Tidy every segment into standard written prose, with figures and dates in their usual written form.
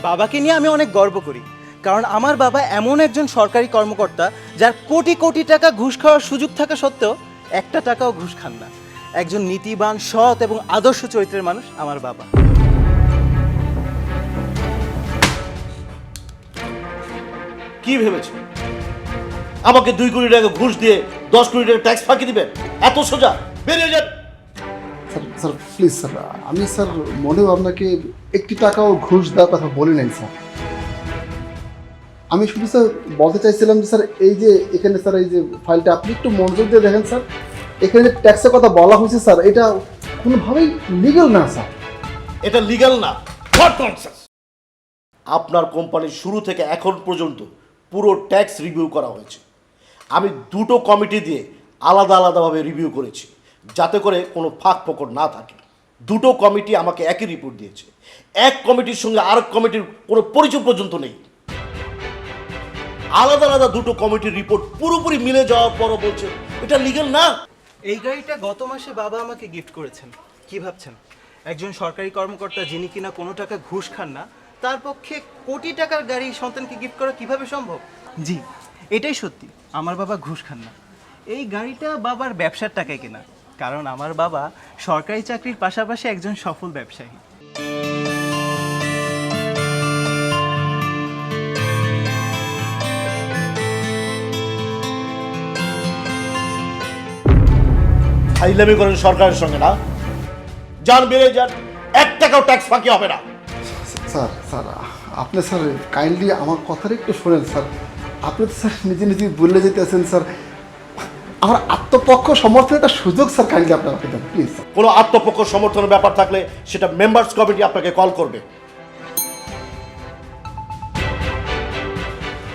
বাবাকে নিয়ে আমি অনেক গর্ব করি, কারণ আমার বাবা এমন একজন সরকারি কর্মকর্তা যার কোটি কোটি টাকা ঘুষ খাওয়ার সুযোগ থাকা সত্ত্বেও একটা টাকাও ঘুষ খান না। একজন নীতিবান, সৎ এবং আদর্শ চরিত্রের মানুষ আমার বাবা। কি ভেবেছে আমাকে 2 কোটি টাকা ঘুষ দিয়ে 10 কোটি টাকা ট্যাক্স ফাঁকি দিবেন? এত সোজা? বেরিয়ে যান। স্যার স্যার প্লিজ স্যার, আমি স্যার মনেও আপনাকে একটি টাকাও ঘুষ দেওয়ার কথা বলি নাই স্যার। আমি শুধু স্যার বলতে চাইছিলাম যে স্যার এই যে এখানে স্যার এই যে ফাইলটা আপনি একটু মনোযোগ দিয়ে দেখেন স্যার, এখানে যে ট্যাক্সের কথা বলা হয়েছে স্যার, এটা কোনোভাবেই লিগ্যাল না স্যার। এটা লিগ্যাল না। What nonsense! আপনার কোম্পানির শুরু থেকে এখন পর্যন্ত পুরো ট্যাক্স রিভিউ করা হয়েছে। আমি 2টো কমিটি দিয়ে আলাদা আলাদাভাবে রিভিউ করেছি, যাতে করে কোনো ফাঁক ফোকর না থাকে। 2টো কমিটি আমাকে একই রিপোর্ট দিয়েছে। এক কমিটির সঙ্গে আরেক কমিটির কোনো পরিচয় পর্যন্ত নেই। আলাদা আলাদা 2টো কমিটির রিপোর্ট পুরোপুরি মিলে যাওয়ার পরও বলছে এটা লিগ্যাল না। এই গাড়িটা গত মাসে বাবা আমাকে গিফট করেছেন। কি ভাবছেন, একজন সরকারি কর্মকর্তা যিনি কিনা কোনো টাকা ঘুষ খান না, তার পক্ষে কোটি টাকার গাড়ি সন্তানকে গিফট করা কিভাবে সম্ভব? জি, এটাই সত্যি, আমার বাবা ঘুষ খান না। এই গাড়িটা বাবার ব্যবসার টাকায় কেনা, কারণ আমার বাবা সরকারি চাকরির পাশাপাশি একজন সফল ব্যবসায়ী। ফাইলামি করেন সরকারের সঙ্গে না? যান, বেরিয়ে যান। 1 টাকাও ট্যাক্স ফাঁকি হবে না। স্যার স্যার আপনি স্যার কাইন্ডলি আমার কথাটা একটু শোনেন স্যার। আপনি তো স্যার নিজে নিজে বললে যেতেছেন স্যার, আমার আত্মপক্ষ সমর্থনের একটা সুযোগ স্যার কাইন্ডলি আপনি আমাকে দেন প্লিজ। কোনো আত্মপক্ষ সমর্থনের ব্যাপার থাকলে সেটা মেম্বার্স কমিটি আপনাকে কল করবে।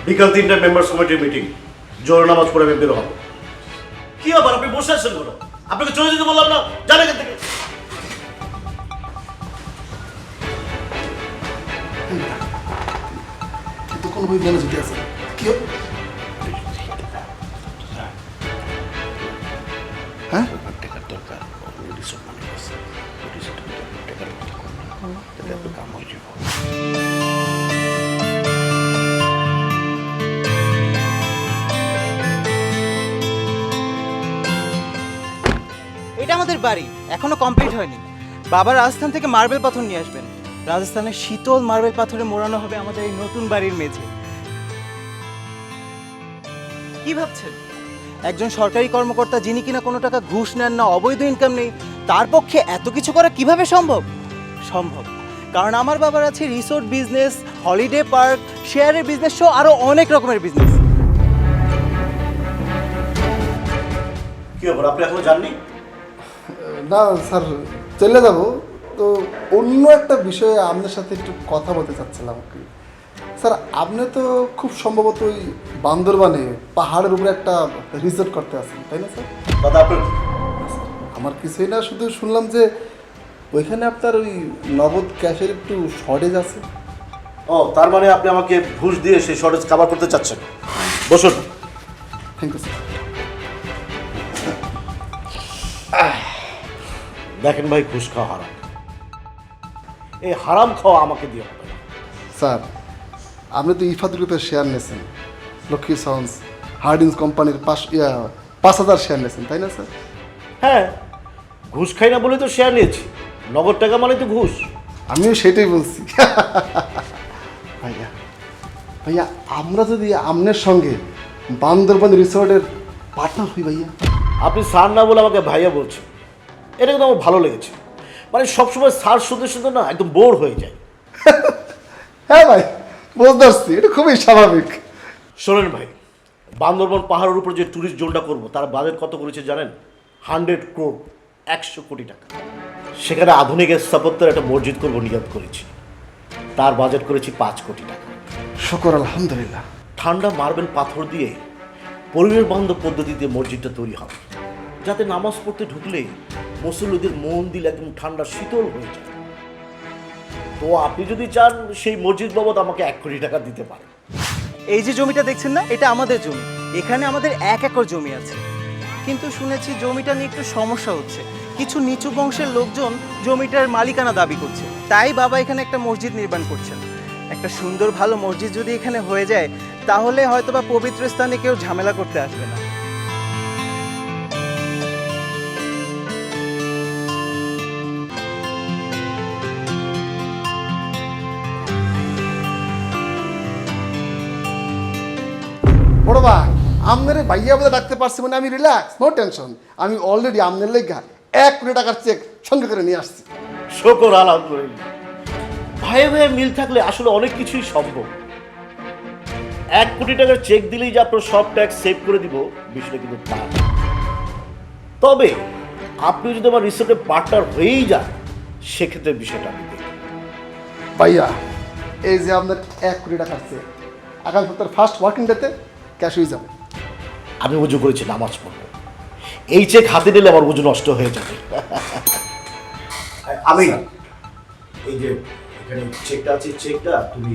বিকাল 3টায় মেম্বার্স কমিটির মিটিং। জোহর নামাজ পড়ে আমি বের হব। কি আবার আপনি বসে আছেন কেন? আপনাকে চলে যেতে বললাম না? যান এখান থেকে। কিন্তু কোনো বই মেনে যেতে আছে কি হ্যাঁ এটা আমাদের বাড়ি, এখনো কমপ্লিট হয়নি। বাবা রাজস্থান থেকে মার্বেল পাথর নিয়ে আসবেন। রাজস্থানের শীতল মার্বেল পাথরে মোড়ানো হবে আমাদের এই নতুন বাড়ির মেঝে। কি ভাবছেন, একজন সরকারি কর্মকর্তা যিনি কিনা কোনো টাকা ঘুষ নেন না, অবৈধ ইনকাম নেই, তার পক্ষে এত কিছু করা কিভাবে সম্ভব? সম্ভব, কারণ আমার বাবার আছে রিসোর্ট বিজনেস, হলিডে পার্ক, শেয়ারের বিজনেস সহ আরো অনেক রকমের বিজনেস। কি ব্যাপার, আপনি এখনো জাননি? না স্যার, চলে যাব তো অন্য একটা বিষয়ে আপনার সাথে একটু কথা বলতে চাচ্ছিলাম কি স্যার। আপনি তো খুব সম্ভবত ওই বান্দরবানে পাহাড়ের উপরে একটা রিসোর্ট করতে আছেন, তাই না স্যার? দাদা আপনার আমার কিছুই না, শুধু শুনলাম যে ওইখানে আপনার ওই নগদ ক্যাশের একটু শর্টেজ আছে। ও, তার মানে আপনি আমাকে ঘুষ দিয়ে সেই শর্টেজ কভার করতে চাচ্ছেন? বসুন। Thank you sir. দেখেন ভাই, ঘুষ খাওয়া হারাম। এই হারাম খাওয়া আমাকে দিয়ে হবে না। স্যার আপনি তো ইফাদ গ্রুপের শেয়ার নিয়েছেন, লক্ষ্মী সন্স হার্ডিন্স কোম্পানির 5,000 শেয়ার নিয়েছেন, তাই না স্যার? হ্যাঁ, ঘুষ খাই না বলে তো শেয়ার নিয়েছি। নগদ টাকা মানে তো ঘুষ। আমিও সেটাই বলছি। ভাইয়া ভাইয়া, আমরা যদি আপনার সঙ্গে বান্দরবান রিসোর্টের পার্টনার হই ভাইয়া। আপনি স্যার না বলে আমাকে ভাইয়া বলছেন, এটা কিন্তু আমার ভালো লেগেছে। মানে সবসময় স্যার শুনতে শুনতে না একদম বোর হয়ে যায়। হ্যাঁ ভাই, বুঝতে পারছি, এটা খুবই স্বাভাবিক। শোনেন ভাই, বান্দরবান পাহাড়ের উপর যে ট্যুরিস্ট জোনটা করবো তার বাজেট কত করেছে জানেন? 100 crore, 100 কোটি টাকা। সেখানে আধুনিক স্থাপত্যের একটা মসজিদ করবো নিয়ত করেছি। তার বাজেট করেছি 5 কোটি টাকা। শুকর আলহামদুলিল্লাহ। ঠান্ডা মার্বেল পাথর দিয়ে পরিবেশ বান্ধব পদ্ধতিতে মসজিদটা তৈরি হবে, যাতে নামাজ পড়তে ঢুকলে মুসল্লিদের মন দিল একদম ঠান্ডা শীতল হয়ে যায়। তো আপনি যদি চান সেই মসজিদ বাবদ আমাকে 1 কোটি টাকা দিতে পারেন। এই যে জমিটা দেখছেন না, এটা আমাদের জমি। এখানে আমাদের 1 একর জমি আছে, কিন্তু শুনেছি জমিটা নিয়ে একটু সমস্যা হচ্ছে। কিছু নিচু বংশের লোকজন জমিটার মালিকানা দাবি করছে, তাই বাবা এখানে একটা মসজিদ নির্মাণ করছেন। একটা সুন্দর ভালো মসজিদ যদি এখানে হয়ে যায় তাহলে হয়তোবা পবিত্র স্থানে কেউ ঝামেলা করতে আসবে না। বড় ভাই আমনের ভাইয়া বলে ডাকতে পারছি মানে আমি রিল্যাক্স, নো টেনশন। আমি অলরেডি আমনের লেগা 1 কোটি টাকার চেক সঙ্গে করে নিয়ে আসছি। শকর আলহামদুলিল্লাহ। ভাইয়ে ভাইয়ে মিল থাকলে আসলে অনেক কিছুই সম্ভব। 1 কোটি টাকার চেক দিলেই যে আপনার সব ট্যাক্স সেভ করে দিব বিষয়টা কিন্তু তা না। তবে আপনি যদি আমার রিসোর্টে পার্টনার হয়েই যান সেক্ষেত্রে বিষয়টা আমি দেখি। ভাইয়া এই যে আপনার 1 কোটি টাকার চেক আগামী সপ্তাহের ফার্স্ট ওয়ার্কিং ডেতে ক্যাশ হয়ে যাবে। আমি উজু করেছি নামাজ পড়বো, এই চেক হাতে নিলে আমার উজু নষ্ট হয়ে যাবে। আমি এই যে এখানে চেকটা আছে, চেকটা তুমি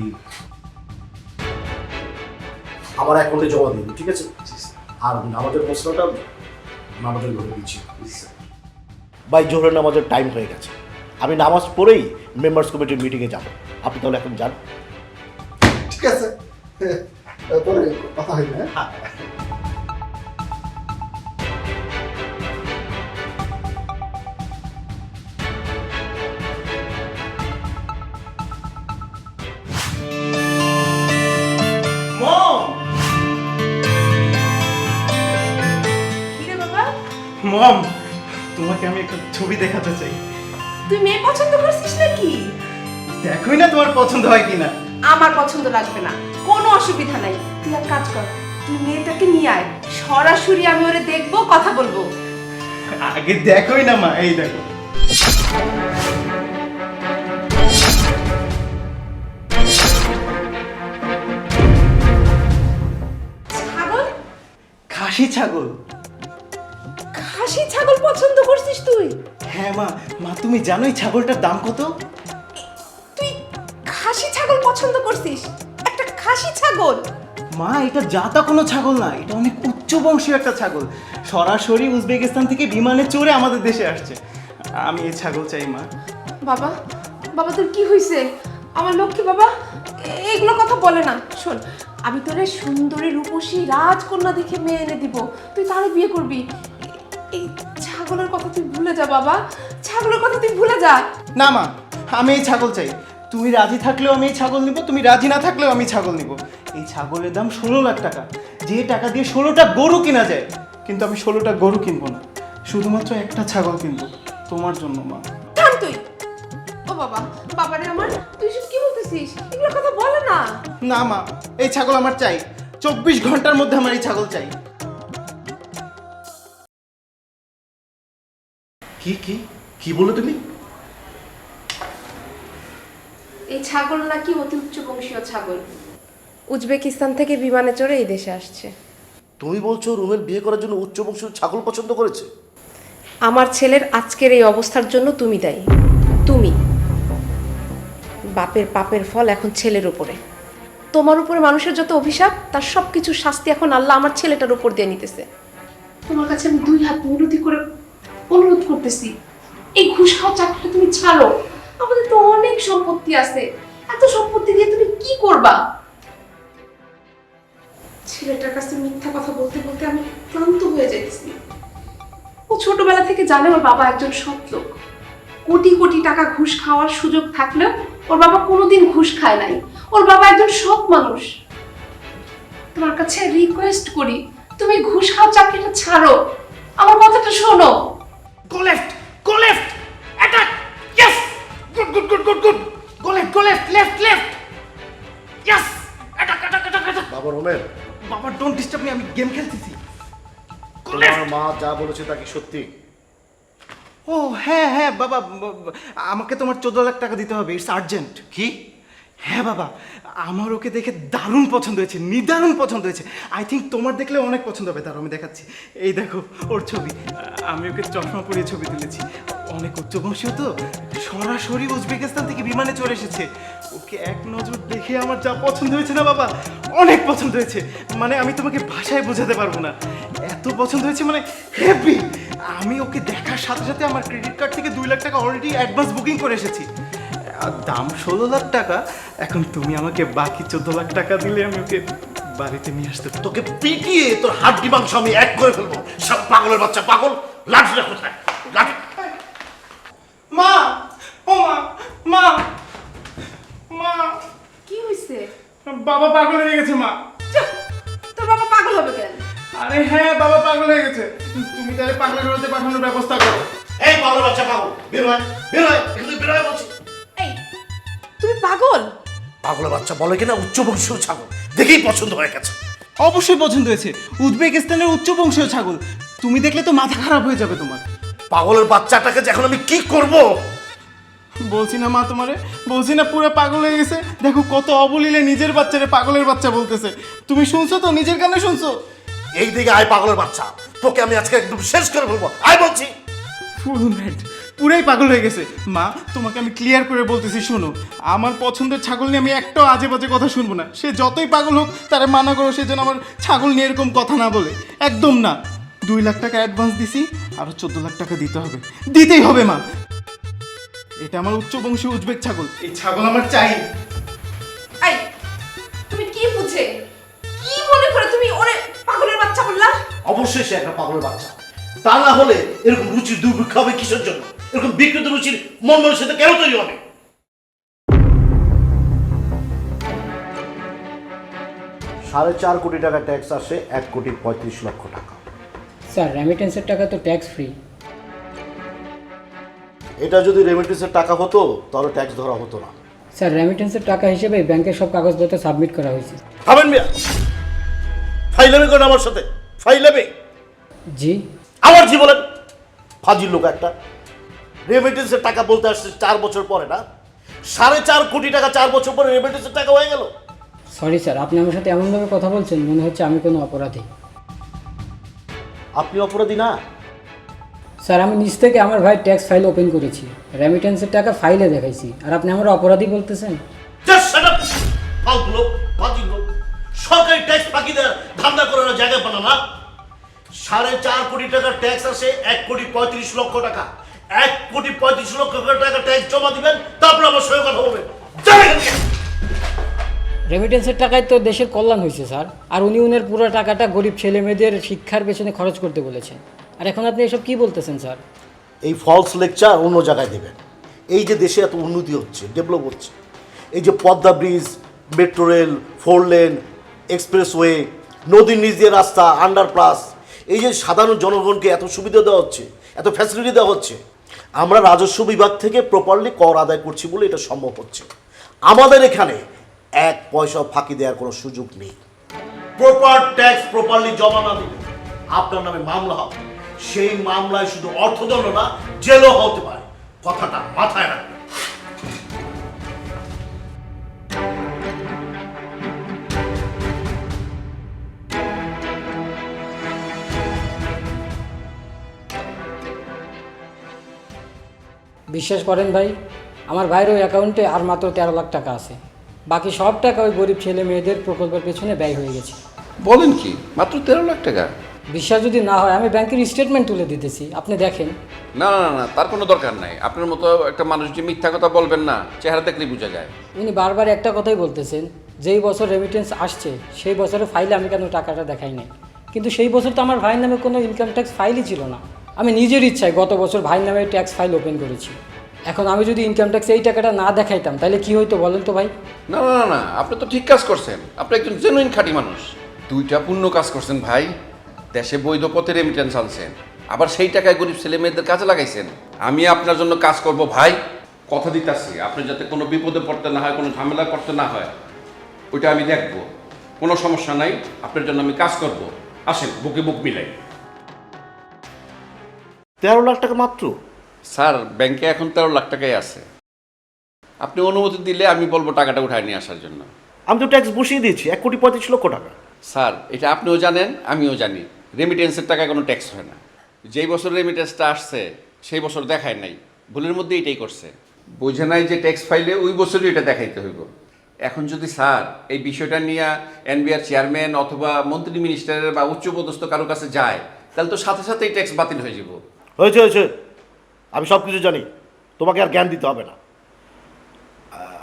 আমার অ্যাকাউন্টে জমা দিবি, ঠিক আছে? আর নামাজের প্রশ্নটা নামাজের ঘরে দিচ্ছি। ভাই জোহরের নামাজের টাইম হয়ে গেছে, আমি নামাজ পড়েই মেম্বার্স কমিটির মিটিংয়ে যাব। আপনি তাহলে এখন যান। ঠিক আছে, পরে কথা হবে। হ্যাঁ কিরে বাবা, মম, তোমাকে আমি একটা ছবি দেখাতে চাই। তুই মেয়ে পছন্দ করছিস নাকি? দেখোই না তোমার পছন্দ হয় কিনা। আমার পছন্দ লাগবে না, কোনো অসুবিধা নাই। তুই এক কাজ কর, তুই মেয়েটাকে নিয়ে আয়, সরাসরি আমি ওরে দেখবো, কথা বলবো। আগে দেখোই না মা, এই দেখো। ছাগল? খাসি ছাগল। খাসি ছাগল পছন্দ করছিস তুই? হ্যাঁ মা, মা তুমি জানো এই ছাগলটার দাম কত? তুই খাসি ছাগল পছন্দ করছিস? একটা খাসি ছাগল? মা এটা জাতা কোনো ছাগল না, এটা অনেক উচ্চ বংশীয় একটা ছাগল। সরাসরি উজবেকিস্তান থেকে বিমানে চড়ে আমাদের দেশে আসছে। আমি এই ছাগল চাই মা। বাবা, বাবা তোর কি হয়েছে? আমার লক্ষ্মী বাবা এগুলো কথা বলে না। শোন, আমি তোরে সুন্দরী রূপসী রাজকন্যা দেখে মেয়ে এনে দিব, তুই তারে বিয়ে করবি। এই ছাগলের কথা তুই ভুলে যা বাবা, ছাগলের কথা তুই ভুলে যা। না মা, আমি এই ছাগল চাই। তুমি রাজি থাকলেও আমি এই ছাগল নিব, তুমি রাজি না থাকলেও আমি ছাগল নিব। এই ছাগলের দাম 16 লাখ টাকা, যে টাকা দিয়ে 16টা গরু কেনা যায়। কিন্তু আমি 16টা গরু কিনবো না, শুধুমাত্র একটা ছাগল কিনবো তোমার জন্য মা। থাম তুই। ও বাবা, বাবারে আমার, তুই সব কি বলতেছিস? এগুলো কথা বলে না। না মা, এই ছাগল আমার চাই। 24 ঘন্টার মধ্যে আমার এই ছাগল চাই। কি কি কি বলে তুমি? এই ছাগল নাকি অতি উচ্চ বংশীয় ছাগল, উজবেকিস্তান থেকে বিমানে চড়ে এই দেশে আসছে। তুমি বলছো রুমের বিয়ে করার জন্য উচ্চ বংশের ছাগল পছন্দ করেছে? আমার ছেলের আজকের এই অবস্থার জন্য তুমি দায়ী। তুমি। বাপের পাপের ফল এখন ছেলের উপরে। তোমার উপরে মানুষের যত অভিশাপ, তার সব কিছুর শাস্তি এখন আল্লাহ আমার ছেলেটার উপর দিয়ে নিতেছে। তোমার কাছে আমি 2 হাত মিনতি করে অনুরোধ করতেছি, এই ঘুষ খাওয়া চাকরিটা তুমি ছাড়ো। আমাদের তো অনেক সম্পত্তি আছে, এত সম্পত্তি দিয়ে তুমি কি করবা? ছেলেটার কাছে মিথ্যা কথা বলতে বলতে আমি ক্লান্ত হয়ে যাচ্ছি। ও ছোটবেলা থেকে জানে ওর বাবা একজন সৎ লোক। কোটি কোটি টাকা ঘুষ খাওয়ার সুযোগ থাকলেও ওর বাবা কোনোদিন ঘুষ খায় নাই। ওর বাবা একজন সৎ মানুষ। তোমার কাছে রিকোয়েস্ট করি, তুমি ঘুষ খাওয়া চাকরিটা ছাড়ো, আমার কথাটা শোনো। Go left, go left, attack, yes, good, good, good, good, good, go left, go left, left, left, yes, attack, attack, attack, attack. বাবা রোমেন, বাবা ডোন্ট ডিস্টার্ব মি, আমি গেম খেলতেছি। Go তোমার left. মা যা বলেছে তা কি সত্যি? ও হ্যাঁ হ্যাঁ বাবা, আমাকে তোমার 14 লাখ টাকা দিতে হবে, ইটস আর্জেন্ট। কি? হ্যাঁ বাবা, আমার ওকে দেখে দারুণ পছন্দ হয়েছে, নিদারুণ পছন্দ হয়েছে। আই থিঙ্ক তোমার দেখলে অনেক পছন্দ হবে তার। আমি দেখাচ্ছি, এই দেখো ওর ছবি। আমি ওকে চশমা পরিয়ে ছবি তুলেছি। অনেক উচ্চবংশীয় তো, সরাসরি উজবেকিস্তান থেকে বিমানে চলে এসেছে। ওকে এক নজর দেখে আমার যা পছন্দ হয়েছে না বাবা, অনেক পছন্দ হয়েছে। মানে আমি তোমাকে ভাষায় বোঝাতে পারবো না, এত পছন্দ হয়েছে, মানে হেভি। আমি ওকে দেখার সাথে সাথে আমার ক্রেডিট কার্ড থেকে 2 লাখ টাকা অলরেডি অ্যাডভান্স বুকিং করে এসেছি। দাম 16 লাখ টাকা। এখন তুমি আমাকে বাকি 14 লাখ টাকা দিলে আমি ওকে বাড়িতে নিয়ে আসতে পারবো। তোকে পিটিয়ে তোর হাড্ডি মাংস আমি এক করে ফেলবো। সব পাগলের বাচ্চা পাগল। লাঠিটা কোথায়? লাঠি। মা, ও মা, মা, মা, কি হয়েছে? বাবা পাগল হয়ে গেছে মা। তোর বাবা পাগল হবে কেন? আরে হ্যাঁ, বাবা পাগল হয়ে গেছে। তুমি তাহলে পাগলের ঘরেতে পাঠানোর ব্যবস্থা করো। এই পাগলের বাচ্চা পাগল, বের হয়, বের হয়, এখান থেকে বের হয় বলছি। এই তুমি পাগল? পাগলের বাচ্চা বলে কিনা উচ্চবংশীয় ছাগল, দেখেই পছন্দ হয়ে গেছে। অবশ্যই পছন্দ হয়েছে। উজবেকিস্তানের উচ্চ বংশীয় ছাগল। তুমি দেখলে তো মাথা খারাপ হয়ে যাবে তোমার। পাগলের বাচ্চাটাকে যে এখন আমি কি করব? বলছি না মা তোমারে, বলছি না পুরো পাগল হয়ে গেছে। দেখো কত অবলীলে নিজের বাচ্চারে পাগলের বাচ্চা বলতেছে। তুমি শুনছো তো, নিজের কানে শুনছো? এই দিকে আয় পাগলের বাচ্চা, তোকে আমি আজকে একদম শেষ করে ফেলবো। আয় বলছি। ফুল ম্যাড, পুরাই পাগল হয়ে গেছে। মা তোমাকে আমি ক্লিয়ার করে বলতেছি, শোনো, আমার পছন্দের ছাগল নিয়ে আমি একটাও আজে বাজে কথা শুনবো না। সে যতই পাগল হোক তারা মানা করো, সে যেন আমার ছাগল নিয়ে এরকম কথা না বলে। একদম না। 2 লাখ টাকা অ্যাডভান্স দিছি, আরো 14 লাখ টাকা দিতে হবে। দিতেই হবে মা। এটা আমার উচ্চবংশীয় উজবেক ছাগল, এই ছাগল আমার চাই। এই তুমি কি বুঝে, কি মনে করে তুমি ওরে পাগলের বাচ্চা বললা? অবশ্যই সে একটা পাগলের বাচ্চা। তা না হলে এরকম রুচির দুর্ভিক্ষ হবে কিসের জন্য? এরকম বিকৃত রুচির মন মানুষের সাথে কেন তৈরি হবে? 4.5 কোটি টাকা ট্যাক্স আসে, 1,35,00,000 টাকা। স্যার রেমিটেন্সের টাকা তো ট্যাক্স ফ্রি। এটা যদি রেমিটেন্সের টাকা হতো তাহলে ট্যাক্স ধরা হতো না। স্যার রেমিটেন্সের টাকা হিসেবে ব্যাংকের সব কাগজপত্র সাবমিট করা হয়েছে। খাবেন মিয়া, ফাইলামি করেন আমার সাথে, ফাইলামি। জি আমার জি বলেন, ফাজিল লোক একটা। রেমিটেন্সের টাকা বলতে আসছে 4 বছর পরে না? 4.5 কোটি টাকা 4 বছর পরে রেমিটেন্সের টাকা হয়ে গেল। সরি স্যার, আপনি আমার সাথে এমনভাবে কথা বলছেন মনে হচ্ছে আমি কোনো অপরাধী। আপনি অপরাধী না? স্যার আমি নিজ থেকে আমার ভাই ট্যাক্স ফাইল ওপেন করেছি, রেমিটেন্সের টাকা ফাইলে দেখাইছি, আর আপনি আমার অপরাধী বলতেছেন? Just shut up. ফালতু লোক, ফাজিল লোক। সরকারি ট্যাক্স ফাঁকি দেওয়ার ধান্দা করার জায়গা পানা না। 4.5 কোটি টাকা ট্যাক্স আসে, 1,35,00,000 টাকা। 1,35,00,000 টাকা ট্যাক্স জমা দিবেন, তারপর আমার সঙ্গে কথা বলবেন। যান এখান থেকে। রেমিটেন্সের টাকায় তো দেশের কল্যাণ হয়েছে স্যার, আর উনি উনার পুরো টাকাটা গরিব ছেলে মেয়েদের শিক্ষার পেছনে খরচ করতে বলেছেন। আর এখন আপনি এসব কি বলতেছেন স্যার? এই ফলস লেকচার অন্য জায়গায় দেবেন। এই যে দেশে এত উন্নতি হচ্ছে, ডেভেলপ হচ্ছে, এই যে Padma bridge, metro rail, 4 lane, expressway, নদীর নিচ দিয়ে রাস্তা, আন্ডারপাস, এই যে সাধারণ জনগণকে এত সুবিধা দেওয়া হচ্ছে, এত ফ্যাসিলিটি দেওয়া হচ্ছে, আমরা রাজস্ব বিভাগ থেকে প্রপারলি কর আদায় করছি বলে এটা সম্ভব হচ্ছে। আমাদের এখানে 1 পয়সা ফাঁকি দেওয়ার কোনো সুযোগ নেই। প্রপার ট্যাক্স প্রপারলি জমা না দিলে আপনার নামে মামলা হবে। সেই মামলায় শুধু অর্থদণ্ড না, জেলও হতে পারে। কথাটা মাথায় রাখবেন। বিশ্বাস করেন ভাই, আমার ভাইয়ের ওই অ্যাকাউন্টে আর মাত্র 13 লাখ টাকা আছে। বাকি সব টাকা ওই গরিব ছেলে মেয়েদের প্রকল্পের পেছনে ব্যয় হয়ে গেছে। বলেন কি, মাত্র 13 লাখ টাকা? বিশ্বাস যদি না হয় আমি ব্যাংকের স্টেটমেন্ট তুলে দিতেছি, আপনি দেখেন। না না না না, তার কোনো দরকার নাই। আপনার মতো একটা মানুষ যে মিথ্যা কথা বলবেন না, চেহারা দেখলেই বোঝা যায়। উনি বারবার একটা কথাই বলতেছেন, যেই বছর রেমিটেন্স আসছে সেই বছরের ফাইলে আমি কেন টাকাটা দেখাই নাই। কিন্তু সেই বছর তো আমার ভাইয়ের নামে কোনো ইনকাম ট্যাক্স ফাইলই ছিল না। আমি নিজের ইচ্ছায় গত বছর ভাইয়ের নামে ট্যাক্স ফাইল ওপেন করেছি। এখন আমি যদি ইনকাম ট্যাক্স এই টাকাটা না দেখাইতাম তাহলে কি হইতো বলেন তো ভাই? না না না না, আপনি তো ঠিক কাজ করছেন। আপনি একজন জেনুইন খাঁটি মানুষ। 2টা পূর্ণ কাজ করছেন ভাই। দেশে বৈধ পথে রেমিটেন্স আনছেন, আবার সেই টাকায় গরিব ছেলে মেয়েদের কাজে লাগাইছেন। আমি আপনার জন্য কাজ করব ভাই, কথা দিতেছি। আপনি যাতে কোনো বিপদে পড়তে না হয়, কোনো ঝামেলা করতে না হয়, ওইটা আমি দেখব। কোনো সমস্যা নাই, আপনার জন্য আমি কাজ করব। আসেন, বুকে বুক মিলাই। 13 লাখ টাকা মাত্র? স্যার ব্যাংকে এখন 13 লাখ টাকাই আছে। আপনি অনুমতি দিলে আমি বলবো টাকাটা উঠায় নিয়ে আসার জন্য। আমি তো ট্যাক্স বসিয়ে দিয়েছি, 1,35,00,000 টাকা। স্যার এটা আপনিও জানেন, আমিও জানি, রেমিটেন্সের টাকায় কোনো ট্যাক্স হয় না। যেই বছর রেমিটেন্সটা আসছে সেই বছর দেখায় নাই, ভুলের মধ্যে এটাই করছে। বোঝে নাই যে ট্যাক্স ফাইলে ওই বছরই এটা দেখাইতে হইব। এখন যদি স্যার এই বিষয়টা নিয়ে এনবিআর চেয়ারম্যান অথবা মন্ত্রী মিনিস্টারের বা উচ্চপদস্থ কারো কাছে যায়, তাহলে তো সাথে সাথেই ট্যাক্স বাতিল হয়ে যাব। হয়েছে হয়েছে, আমি সব কিছু জানি, তোমাকে আর জ্ঞান দিতে হবে না।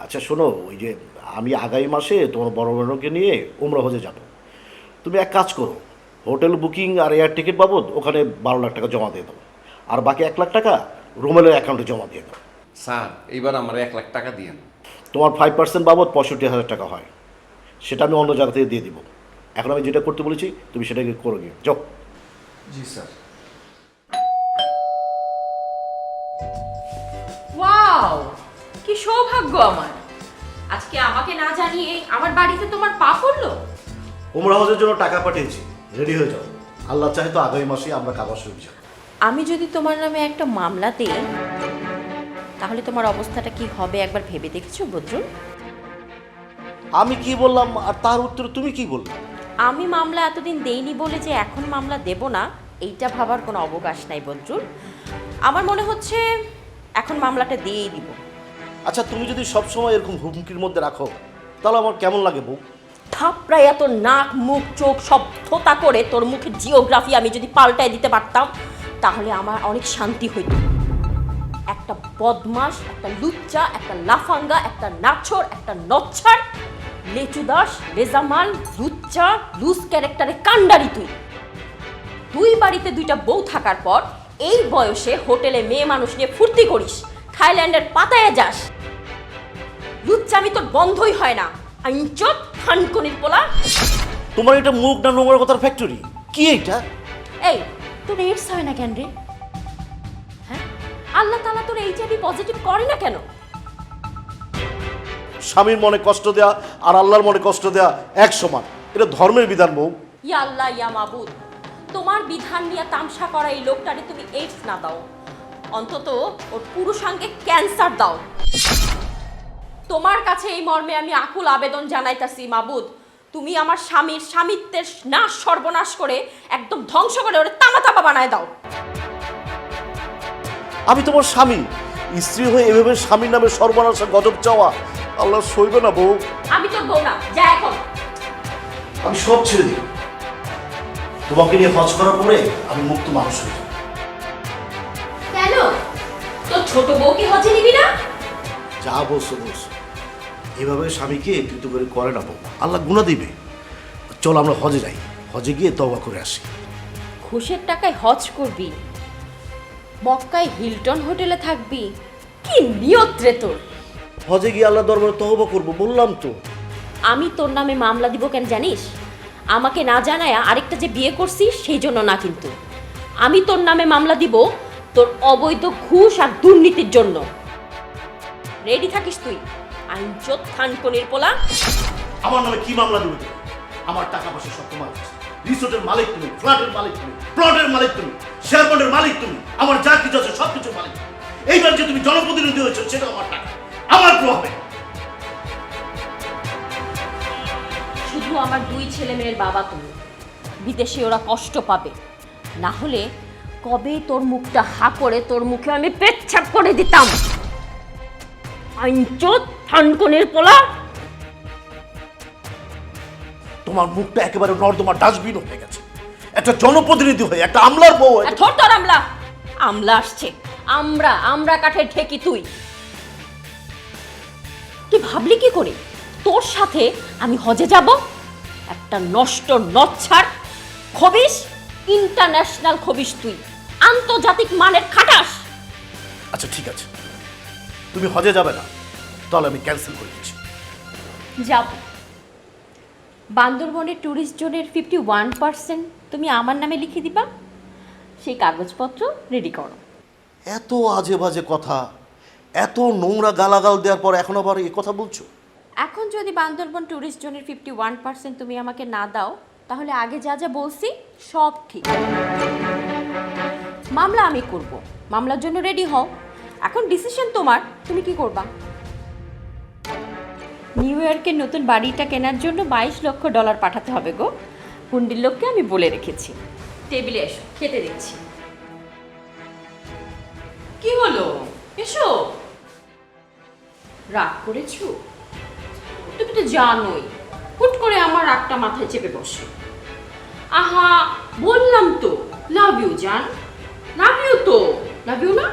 আচ্ছা শোনো, ওই যে আমি আগামী মাসে তোমার বড় বড়কে নিয়ে উমরা হজে যাব। তুমি এক কাজ করো, হোটেল বুকিং আর এয়ার টিকিট বাবদ ওখানে 12 লাখ টাকা জমা দিয়ে দাও, আর বাকি 1 লাখ টাকা রুমেলের অ্যাকাউন্টে জমা দিয়ে দাও। স্যার এইবার আমার 1 লাখ টাকা দিয়েন। তোমার 5% বাবদ 65,000 টাকা হয়, সেটা আমি অন্য জায়গা থেকে দিয়ে দিব। এখন আমি যেটা করতে বলেছি তুমি সেটাকে করে নিও, যাও। জি স্যার। ওয়াও, কি সৌভাগ্য আমার! আজকে আমাকে না জানিয়ে আমার বাড়িতে তোমার পা পড়লো। উমরা হজের জন্য টাকা পাঠিয়েছি, রেডি হয়ে যাও। আল্লাহ চাহে তো আগামী মাসে আমরা কাবা শরীফ যাব। আমি যদি তোমার নামে একটা মামলা দিই, তাহলে তোমার অবস্থাটা কি হবে একবার ভেবে দেখেছো বদরুল? আমি কি বললাম আর তার উত্তরে তুমি কি বললে? আমি মামলা এতদিন দেইনি বলে যে এখন মামলা দেব না, এইটা ভাবার কোনো অবকাশ নাই বদরুল। আমার মনে হচ্ছে এখন মামলাটা দিয়েই দিব। আচ্ছা তুমি যদি সবসময় এরকম হুমকির মধ্যে রাখো তাহলে আমার কেমন লাগে বউ? থাপড়ায় এত নাক মুখ চোখ সব থোতা করে তোর মুখের জিওগ্রাফি আমি যদি পাল্টায় দিতে পারতাম, তাহলে আমার অনেক শান্তি হইত। একটা বদমাস, একটা লুচ্চা, একটা লাফাঙ্গা, একটা নাছর, একটা নচ্ছার, লেচুদাস, লেজামাল, লুচ্চা, লুজ ক্যারেক্টারে কাণ্ডারি তুই বাড়িতে 2টা বউ থাকার পর এই বয়সে হোটেলে মেয়ে মানুষ নিয়ে ফুর্তি করিস, থাইল্যান্ডের পাতায় যাস। লুচ্চামি তোর বন্ধই হয় না। আইনচোদ খানকনির পোলা। তোমার এটা মুখ না নোংরা কথার ফ্যাক্টরি? কি এটা? এই তোর এইডস হয় না কেন রে? হ্যাঁ, আল্লাহ তাআলা তোর এইচআইভি পজিটিভ করে না কেন? স্বামীর মনে কষ্ট দেয়া আর আল্লাহর মনে কষ্ট দেয়া এক সমান, এটা ধর্মের বিধান বউ। ইয়া আল্লাহ ইয়া মাবুদ, তোমার বিধান নিয়ে তামসা করা এই লোকটারে তুমি এইডস না দাও, অন্তত ওর পুরুষাঙ্গে ক্যান্সার দাও। তোমার কাছে এই মর্মে আমি আকুল আবেদন জানাইতাছি মাবুদ, তুমি আমার স্বামীর স্বামিত্বের নাশ সর্বনাশ করে একদম ধ্বংস করে ওরে তামা বানায় দাও। আমি তোমার স্বামী, স্ত্রী হয়ে এভাবে স্বামীর নামে সর্বনাশ গজব চাওয়া আল্লাহ সইবে না বউ। আমি তোর বউ না, যা এখন। আমি সব ছেড়ে দিই, তোমাকে নিয়ে হজ করার পরে আমি মুক্ত মানুষ হয়ে যাব। কেন তোর ছোট বউকে হজে নিবি না? যা বলছো বলছো, এভাবে স্বামীকে কিন্তু করে না বউ, আল্লাহ গুনাহ দিবে। চল আমরা হজে যাই, হজে গিয়ে তওবা করে আসি। ঘুষের টাকায় হজ করবি, মক্কায় হিলটন হোটেলে থাকবি, কি নিয়ত রে তোর? হজে গিয়ে আল্লাহ দরবারে তওবা করব বললাম তো। আমি তোর নামে মামলা দিব কেন জানিস? আমাকে না জানায়া আরেকটা যে বিয়ে করছিস সেই জন্য না, কিন্তু আমি তোর নামে মামলা দিব তোর অবৈধ ঘুষ আর দুর্নীতির জন্য। রেডি থাকিস তুই, আইনচোদ খানকনির পোলা। আমার নামে কি মামলা দিবে তুমি? আমার টাকা পয়সা সব তোমার কাছে, রিসোর্টের মালিক তুমি, ফ্ল্যাটের মালিক তুমি, প্লটের মালিক তুমি, শেয়ার বন্ডের মালিক তুমি, আমার যা কিছু আছে সব কিছুর মালিক। এইবার যে তুমি জনপ্রতিনিধি হয়েছো সেটা আমার টাকা, আমার প্রভাবে। শুধু আমার 2 ছেলে মেয়ের বাবা তুমি, বিদেশে ওরা কষ্ট পাবে, না হলে কবে তোর মুখটা হা করে তোর মুখে আমি পেচ্ছাপ করে দিতাম। আইনচোদ খানকনির পোলা। তোমার মুখটা একেবারে নর্দমার ডাস্টবিন হয়ে গেছে। একটা জনপ্রতিনিধি হয়ে, একটা আমলার বউ হয়ে। ধর তোর আমলা, আমলা আসছে। আমরা কাঠের ঠেকি তুই ভাবলি কি করে তোর সাথে আমি হজে যাব? একটা নষ্ট নচ্ছার খবিস, ইন্টারন্যাশনাল খবিস তুই, আন্তর্জাতিক মানের খাটাস। আচ্ছা ঠিক আছে, তুমি হজে যাবে না, তাহলে আমি ক্যান্সেল করে দিচ্ছি। যাব। বান্দরবনের ট্যুরিস্ট জোনের 51% তুমি আমার নামে লিখে দিবা, সেই কাগজপত্র রেডি করো। এত আজে বাজে কথা, এত নোংরা গালাগাল দেওয়ার পর এখন আবার এই কথা বলছো? এখন যদি বান্দরবন ট্যুরিস্ট জোনের 51% তুমি আমাকে না দাও, তাহলে আগে যা যা বলছি সব ঠিক। মামলা আমি করব, মামলার জন্য রেডি হও। এখন ডিসিশন তোমার, তুমি কি করবা? নিউ ইয়র্কের নতুন বাড়িটা কেনার জন্য $22 লক্ষ পাঠাতে হবে গো। হুন্ডির লোককে আমি বলে রেখেছি। টেবিলে এসো, খেতে দিচ্ছি। কি হলো, এসো। রাগ করেছো? তুমি তো জানোই হুট করে আমার রাগটা মাথায় চেপে বসে। আহা, বললাম তো লাভ ইউ জান, লাভ ইউ তো, লাভ ইউ না?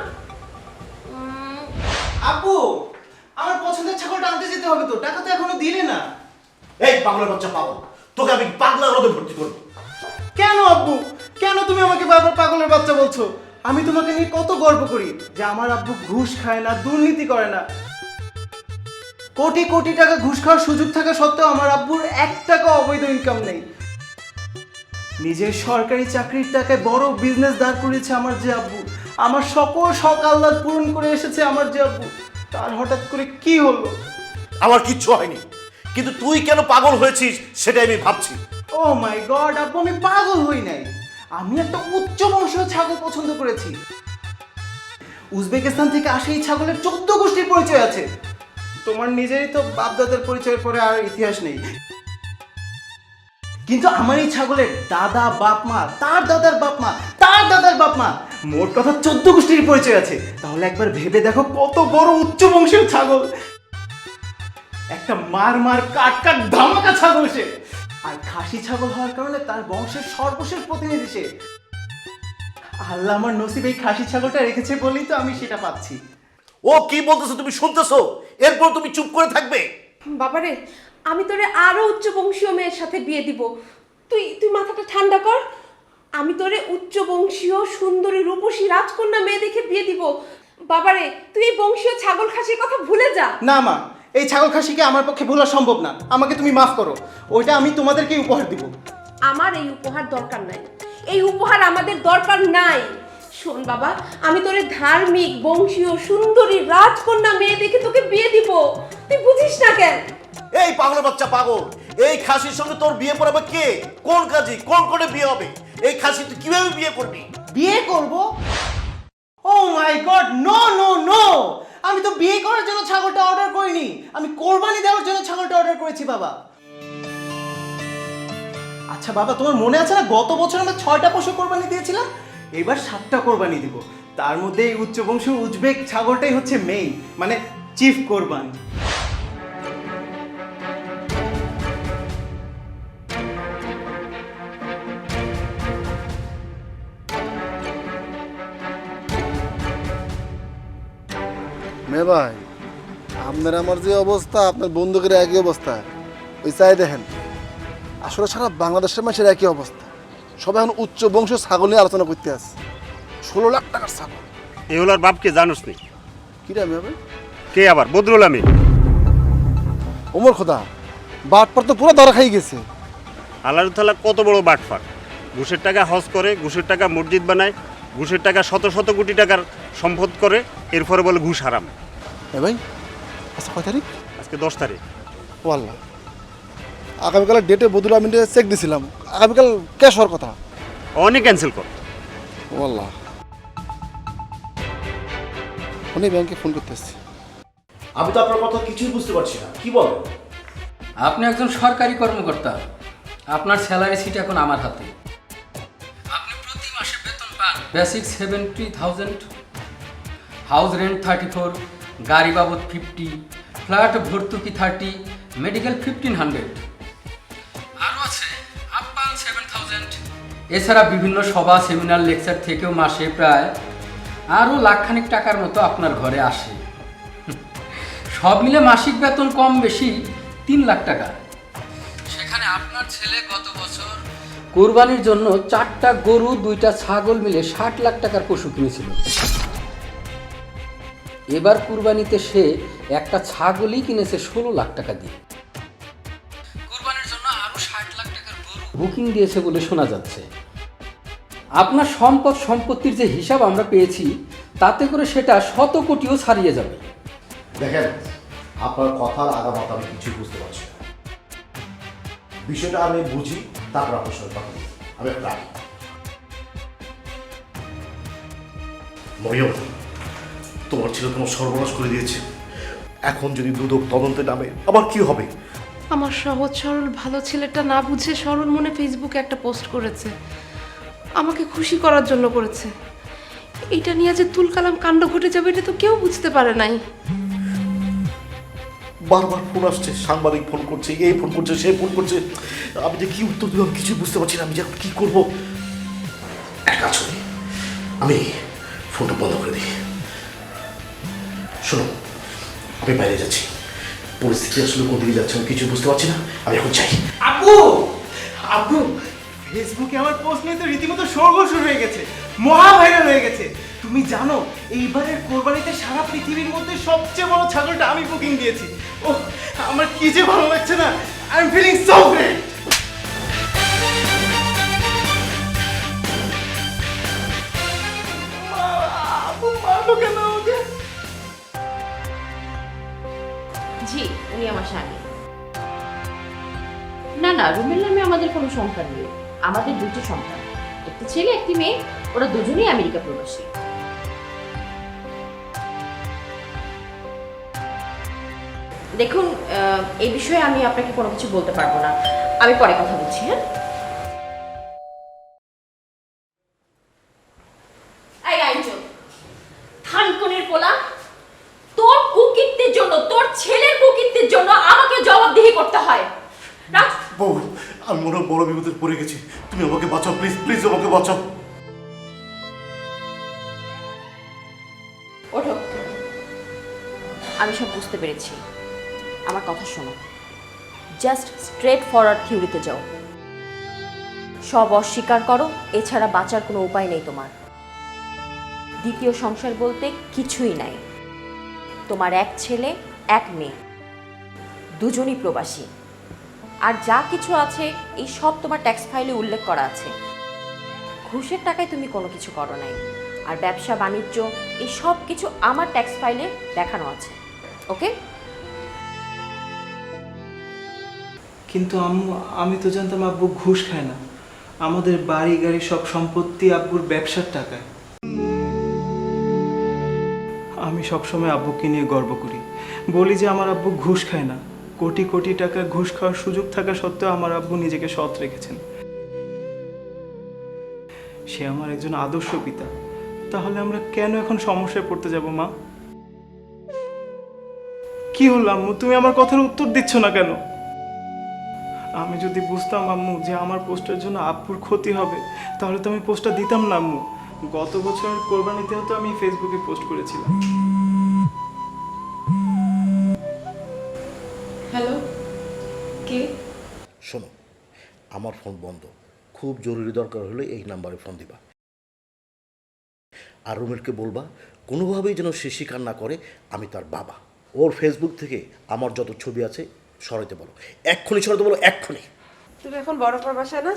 আপু আমার পছন্দের ছাগলটা আনতে যেতে হবে তো, টাকা তো এখনো দিলে না। এই পাগলের বাচ্চা পাগল, তোকে আমি পাগলা রোদে ভর্তি করবো। কেন আব্বু, কেন তুমি আমাকে বারবার পাগলের বাচ্চা বলছো? আমি তোমাকে নিয়ে কত গর্ব করি যে আমার আব্বু ঘুষ খায় না, দুর্নীতি করে না। কোটি কোটি টাকা ঘুষ খাওয়ার সুযোগ থাকা সত্ত্বেও আমার আব্বুর 1 টাকা অবৈধ ইনকাম নেই। নিজের সরকারি চাকরির টাকায় বড় বিজনেস দাঁড় করেছে আমার যে আব্বু, আমার সকল শখ আহ্লাদ পূরণ করে এসেছে আমার যে আব্বু, তার হঠাৎ করে কি হলো? আমার কিচ্ছু হয়নি, কিন্তু তুই কেন পাগল হয়েছিস সেটাই আমি ভাবছি। ও মাই গড আব্বু, আমি পাগল হই নাই। আমি একটা উচ্চ বংশীয় ছাগল পছন্দ করেছি। উজবেকিস্তান থেকে আসে এই ছাগলের 14 গোষ্ঠীর পরিচয় আছে। তোমার নিজেরই তো বাপদাদার পরিচয়ের পরে আর ইতিহাস নেই, কিন্তু আমার এই ছাগলের দাদা বাপ মা, তার দাদার বাপ মা, তার দাদার বাপ মা, মোট কথা 14 গোষ্ঠীর পরিচয় আছে। তাহলে একবার ভেবে দেখো কত বড় উচ্চ বংশীয় ছাগল। একটা মার মার কাট কাট ধামাকা ছাগল সে। আর খাসি ছাগল হওয়ার কারণে তার বংশের সর্বশেষ প্রতিনিধি সে। আল্লাহ আমার নসিব এই খাসি ছাগলটা রেখেছে বলেই তো আমি সেটা পাচ্ছি। ও কি বলতেছো তুমি শুনতেছো? এরপর তুমি চুপ করে থাকবে? বাবারে, আমি তোরে আরো উচ্চ বংশীয় মেয়ের সাথে বিয়ে দিব। তুই তুই মাথাটা ঠান্ডা কর। আমি তোরে উচ্চ বংশীয় সুন্দরী রূপসী রাজকন্যা মেয়ে দেখে বিয়ে দিব। বাবারে, তুই এই বংশীয় ছাগল খাসির কথা ভুলে যা। না মা, এই ছাগল খাসিকে আমার পক্ষে ভোলা সম্ভব না। আমাকে তুমি মাফ করো, ওইটা আমি তোমাদেরকে উপহার দিব। আমার এই উপহার দরকার নাই, এই উপহার আমাদের দরকার নাই। শোন বাবা, আমি তোরে ধার্মিক বংশীয় সুন্দরী রাজকন্যা মেয়ে দেখে তোকে বিয়ে দিব। তুই বুঝিস না কেন? এই পাগলের বাচ্চা পাগল, এই খাসির সঙ্গে তোর বিয়ে পড়াবে কে? কোন কাজী, কোন কোণে বিয়ে হবে? এই খাসি তুই কিভাবে বিয়ে করবি? বিয়ে করব? ও মাই গড, নো নো নো! আমি তো বিয়ে করার জন্য ছাগলটা অর্ডার করিনি, আমি কোরবানি দেওয়ার জন্য ছাগলটা অর্ডার করেছি বাবা। আচ্ছা বাবা, তোমার মনে আছে না গত বছর আমরা 6টা পশু কোরবানি দিয়েছিলাম? এবার 7টা কোরবানি দিব। তার মধ্যে এই উচ্চবংশীয় উজবেক ছাগলটাই হচ্ছে মেইন, মানে চিফ কোরবানি। মেয়ে ভাই, আপনার আমার যে অবস্থা, আপনার বন্ধুকের একই অবস্থা। ওই চাই দেখেন, আসলে সারা বাংলাদেশের মানুষের একই অবস্থা। সবাই এখন উচ্চ বংশ ছাগল নিয়ে আলোচনা করতে আসে। 16 লাখ টাকার ছাগল। এগুলোর বাপকে জানোস নি? কিরে আমি হবে? কে আবার? বদরুল আমিন। ওমর খোদা, বাটপার তো পুরো ধরা খাই গেছে। আল্লাহ তাআলা কত বড় বাটফার! ঘুষের টাকা হজ করে, ঘুষের টাকা মসজিদ বানায়, ঘুষের টাকা শত শত কোটি টাকার সম্পদ করে, এরপরে বলে ঘুষ হারাম। এ ভাই, আচ্ছা কয় তারিখ? আজকে 10 তারিখ। ও আল্লাহ, আগামীকাল ডেটে বদুল আমিনে চেক দিছিলাম, আগামীকাল ক্যাশ হওয়ার কথা। অনেক ক্যান্সেল কর। ও আল্লাহ, উনি ব্যাংকে ফোন করতেছি। আমি তো আপনার কথা কিছুই বুঝতে পারছি না, কি বলেন? আপনি একজন সরকারি কর্মকর্তা, আপনার স্যালারি সিট এখন আমার হাতে। আপনি প্রতি মাসে বেতন পান বেসিক 70,000, হাউস রেন্ট 34, গাড়ি বাবদ 50, ফ্ল্যাট ভর্তুকি 30, মেডিকেল 1500, আরও আছে আপ্যায়ন 7,000। এছাড়া বিভিন্ন সভা সেমিনার লেকচার থেকেও মাসে প্রায় আরও লাখখানিক টাকার মতো আপনার ঘরে আসে। সব মিলে মাসিক বেতন কম বেশি 3 লাখ টাকা। সেখানে আপনার ছেলে গত বছর কোরবানির জন্য 4টা গরু 2টা ছাগল মিলে 60 লাখ টাকার পশু কিনেছিল। এবার কুরবানিতে সে একটা ছাগলই কিনেছে 16 লাখ টাকা দিয়ে। কুরবানির জন্য আরো 60 লাখ টাকার গরু বুকিং দিয়েছে বলে শোনা যাচ্ছে। আপনার সম্পত্তির যে হিসাব আমরা পেয়েছি, তাতে করে সেটা 100 কোটিও ছাড়িয়ে যাবে। দেখেন, আপনার কথার আগামাথা আমি কিছুই বুঝতে পারছি না। বিষয়টা আমি বুঝি, তারপর আপনার সঙ্গে কথা বলি। আমি একটা মরিয়ম, তোমার ছেলে তোমার সর্বনাশ করে দিয়েছে। এখন যদি দুদক তদন্তে নামে আবার কি হবে? আমার সহজ সরল ভালো ছেলেটা না বুঝে সরল মনে ফেসবুকে একটা পোস্ট করেছে, আমাকে খুশি করার জন্য করেছে। এটা নিয়ে যে তুলকালাম কাণ্ড ঘটে যাবে এটা তো কেউ বুঝতে পারে নাই। বারবার ফোন আসছে, সাংবাদিক ফোন করছে, এই ফোন করছে, সে ফোন করছে। আমি যে কি উত্তর দিব আমি কিছুই বুঝতে পারছি না। আমি যে এখন কি করবো? এক কাজ করি, আমি ফোনটা বন্ধ করে দিই। শোনো, আমি বাইরে যাচ্ছি, পরিস্থিতি আসলে কোন দিকে যাচ্ছে আমি কিছু বুঝতে পারছি না, আমি এখন চাই। আব্বু আব্বু ফেসবুকে আমার পোস্ট নিয়ে তো রীতিমতো শোরগোল শুরু হয়ে গেছে, মহা ভাইরাল হয়ে গেছে। তুমি জানো এইবারের কোরবানিতে সারা পৃথিবীর মধ্যে সবচেয়ে বড় ছাগলটা আমি বুকিং দিয়েছি। ও আমার কি যে ভালো লাগছে না, I am feeling so great. আব্বু মারলো কেন আমাকে? জি, উনি আমার স্বামী। না না, রুমের নামে আমাদের কোনো সংখ্যা নেই। আমাদের দুটো সন্তান, একটি ছেলে একটি মেয়ে, ওরা দুজনেই আমেরিকা প্রবাসী। দেখুন, এই বিষয়ে আমি আপনাকে কোনো কিছু বলতে পারবো না, আমি পরে কথা বলছি। হ্যাঁ, এই আইনজন থানকনের পোলা, তোর কুকীর্তির জন্য, তোর ছেলের কুকীর্তির জন্য আমাকে জবাবদিহি করতে হয়। রাখ। বউ, আমি মনে হয় বড় বিপদে পড়ে গেছি, তুমি আমাকে বাঁচাও প্লিজ, প্লিজ আমাকে বাঁচাও। ওঠো, আমি সব বুঝতে পেরেছি। আমার কথা শোনো, জাস্ট স্ট্রেট ফরওয়ার্ড থিওরিতে যাও, সব অস্বীকার করো, এছাড়া বাঁচার কোনো উপায় নেই তোমার। দ্বিতীয় সংসার বলতে কিছুই নাই। তোমার এক ছেলে এক মেয়ে, দুজনই প্রবাসী, আর যা কিছু আছে এই সব তোমার ট্যাক্স ফাইলে উল্লেখ করা আছে। ঘুষের টাকায় তুমি কোনো কিছু করো নাই, আর ব্যবসা বাণিজ্য এই সব কিছু আমার ট্যাক্স ফাইলে দেখানো আছে। ওকে? কিন্তু আম্মু, আমি তো জানতাম আব্বু ঘুষ খায় না। আমাদের বাড়ি গাড়ি সব সম্পত্তি আব্বুর ব্যবসার টাকায়। আমি সবসময় আব্বুকে নিয়ে গর্ব করি, বলি যে আমার আব্বু ঘুষ খায় না। কোটি কোটি টাকা ঘুষ খাওয়ার সুযোগ থাকা সত্ত্বেও আমার আব্বু নিজেকে সৎ রেখেছেন। সে আমার একজন আদর্শ পিতা। তাহলে আমরা কেন এখন সমস্যায় পড়তে যাব মা? কি হলো আম্মু, তুমি আমার কথার উত্তর দিচ্ছ না কেন? আমি যদি বুঝতাম আম্মু যে আমার পোস্টের জন্য আব্বুর ক্ষতি হবে, তাহলে তো আমি পোস্টটা দিতাম না আম্মু। গত বছর কোরবানিতেও তো আমি ফেসবুকে পোস্ট করেছিলাম। হ্যালো, কে? শোনো, আমার ফোন বন্ধ, খুব জরুরি দরকার হলে এই নাম্বারে ফোন দিবা। আর রুমেরকে বলবা কোনোভাবেই যেন সে স্বীকার না করে আমি তার বাবা। ওর ফেসবুক থেকে আমার যত ছবি আছে সরাইতে বলো, এক্ষুনি সরাইতে বলো, এক্ষুনি। তুমি এখন বড় প্রবাসায় না?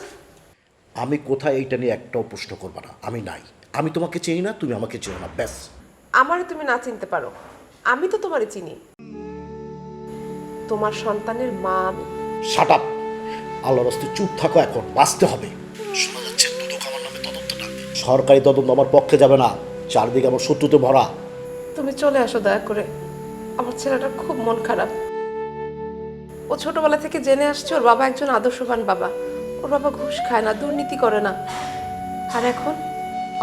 আমি কোথায় এইটা নিয়ে একটাও প্রশ্ন করবা না, আমি নাই। আমি তোমাকে চিনি না, তুমি আমাকে চিনো না, ব্যাস। আমারে তুমি না চিনতে পারো, আমি তো তোমারে চিনি। তোমার সন্তানের মা আমি। শাট আপ, আল্লাহর রাস্তায় চুপ থাকো, এখন বাঁচতে হবে। শোনা যাচ্ছে দুদক আমার নামে তদন্ত ডাকবে। সরকারি তদন্ত আমার পক্ষে যাবে না, চারদিকে আমার শত্রুতে ভরা। তুমি চলে আসো দয়া করে, আমার ছেলেটার খুব মন খারাপ। ও ছোটবেলা থেকে জেনে আসছে ওর বাবা একজন আদর্শবান বাবা। ওর বাবা ঘুষ খায় না, দুর্নীতি করে না।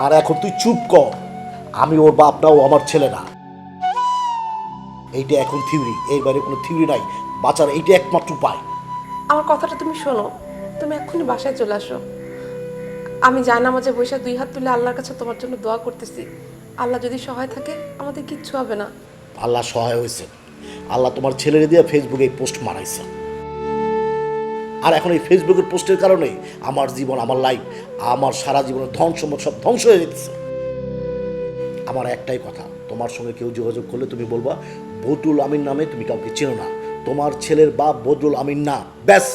আর এখন তুই চুপ কর, আমি ওর বাপ না, ও আমার ছেলে না। এইটা এখন থিওরি, এর বাইরে কোনো থিওরি নাই। বাঁচার এইটা একমাত্র উপায়। আমার কথাটা তুমি শোনো, তুমি এক্ষুনি বাসায় চলে আসো। আমি জায়নামাজে বসে 2 হাত তুলে আল্লাহর কাছে তোমার জন্য দোয়া করতেছি। আল্লাহ যদি সহায় থাকে আমাদের কিচ্ছু হবে না। আল্লাহ সহায় হয়েছে, আল্লাহ তোমার ছেলেরে দিয়ে ফেসবুকে এই পোস্ট মারাইছে। আর এখন এই ফেসবুকের পোস্টের কারণে আমার জীবন, আমার লাইফ, আমার সারা জীবনের ধন সম্পদ সব ধ্বংস হয়ে যেতেছে। আমার একটাই কথা, তোমার সঙ্গে কেউ যোগাযোগ করলে তুমি বলবা বদরুল আমিন নামে তুমি কাউকে চেনো না, তোমার ছেলের বাপ বদরুল আমিন না, ব্যাস।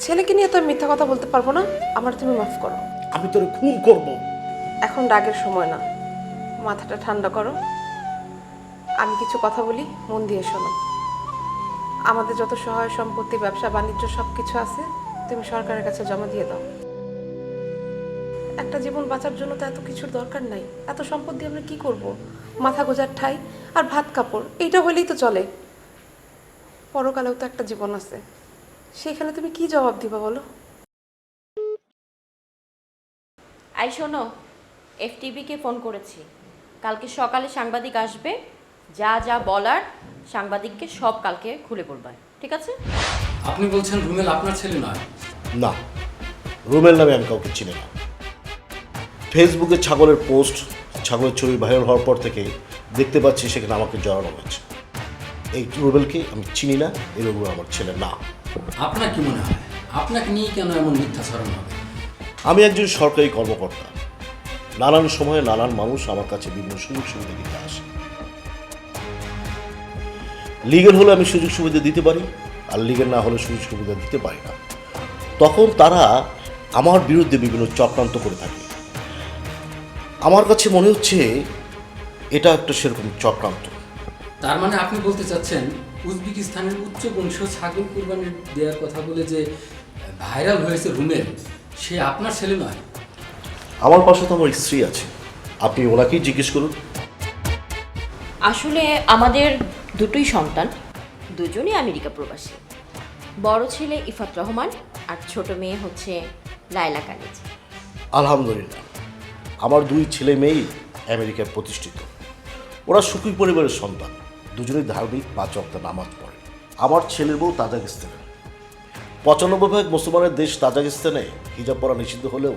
ছেলেকে নিয়ে তো আমি মিথ্যা কথা বলতে পারবো না, আমার তুমি মাফ করো। আমি তোর খুন করবো। এখন রাগের সময় না, মাথাটা ঠান্ডা করো। আমি কিছু কথা বলি, মন দিয়ে শোনো। আমাদের যত সহায় সম্পত্তি, ব্যবসা বাণিজ্য সব কিছু আছে, তুমি সরকারের কাছে জমা দিয়ে দাও। একটা জীবন বাঁচার জন্য তো এত কিছুর দরকার নাই। এত সম্পদ দিয়ে আমরা কি করব? মাথা গোজার ঠাই আর ভাত কাপড়, এইটা হলেই তো চলে। পরকালেও তো একটা জীবন আছে, সেখানে তুমি কি জবাব দিবা বলো? আই শোনো, এফটিবিকে ফোন করেছি, কালকে সকালে সাংবাদিক আসবে, যা যা বলার সাংবাদিককে সব কালকে খুলে বলবে, ঠিক আছে? আপনি বলছেন রুমেল আপনার ছেলে নয়? না, রুমেল নামে আমি কাউকে চিনি না। ফেসবুকে ছাগলের পোস্ট, ছাগলের ছবি ভাইরাল হওয়ার পর থেকে দেখতে পাচ্ছি সেখানে আমাকে জড়ানো হয়েছে। এই রুবেলকে আমি চিনি না, এই রুবেল আমার ছেলে না। আপনার কি মনে হয় আপনাকে নিয়ে কেন এমন মিথ্যা ছড়ানো হবে? আমি একজন সরকারি কর্মকর্তা। নানান সময়ে নানান মানুষ আমার কাছে বিভিন্ন সুযোগ সুবিধা দিতে আসে। লিগেল হলে আমি সুযোগ সুবিধা দিতে পারি, আর লিগেল না হলে সুযোগ সুবিধা দিতে পারি না। তখন তারা আমার বিরুদ্ধে বিভিন্ন চক্রান্ত করে থাকে। আমার কাছে মনে হচ্ছে এটা একটা সেরকম চক্রান্ত। তার মানে আপনি বলতে চাচ্ছেন উজবেকিস্তানের উচ্চ বংশীয় ছাগল কুরবানি দেওয়ার কথা বলে যে ভাইরাল হয়েছে রুমেল, সে আপনার ছেলে নয়? আমার পাশে তো আমার স্ত্রী আছে, আপনি ওনাকেই জিজ্ঞেস করুন। আসলে আমাদের দুটোই সন্তান, দুজনই আমেরিকা প্রবাসী। বড় ছেলে ইফাত রহমান আর ছোট মেয়ে হচ্ছে লায়লা কানিজ। আলহামদুলিল্লাহ, আমার দুই ছেলে মেয়েই আমেরিকায় প্রতিষ্ঠিত। ওরা সুখী পরিবারের সন্তান, দুজনেই ধার্মিক, 5 ওয়াক্ত নামাজ পড়ে। আমার ছেলের বউ তাজিকিস্তানে। 95% মুসলমানের দেশ তাজিকিস্তানে হিজাব পরা নিষিদ্ধ হলেও